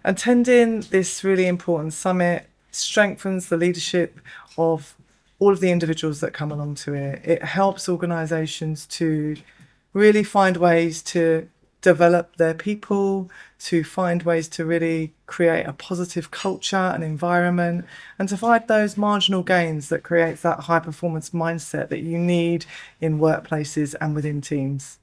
Attending this really important summit strengthens the leadership of all of the individuals that come along to it. It helps organisations to really find ways to develop their people, to find ways to really create a positive culture and environment, and to find those marginal gains that creates that high performance mindset that you need in workplaces and within teams.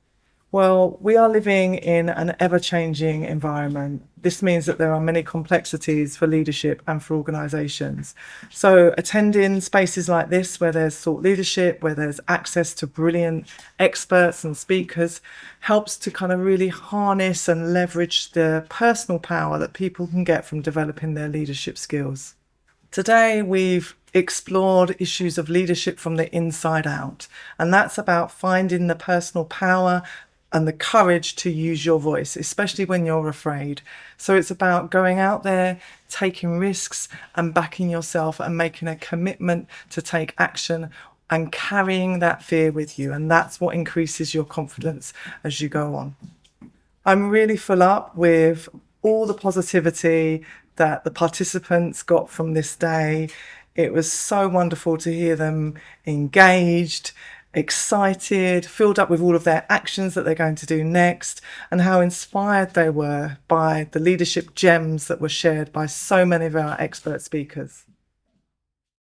Well, we are living in an ever-changing environment. This means that there are many complexities for leadership and for organisations. So attending spaces like this, where there's thought leadership, where there's access to brilliant experts and speakers, helps to kind of really harness and leverage the personal power that people can get from developing their leadership skills. Today, we've explored issues of leadership from the inside out, and that's about finding the personal power and the courage to use your voice, especially when you're afraid. So it's about going out there, taking risks and backing yourself and making a commitment to take action and carrying that fear with you. And that's what increases your confidence as you go on. I'm really full up with all the positivity that the participants got from this day. It was so wonderful to hear them engaged, excited, filled up with all of their actions that they're going to do next, and how inspired they were by the leadership gems that were shared by so many of our expert speakers.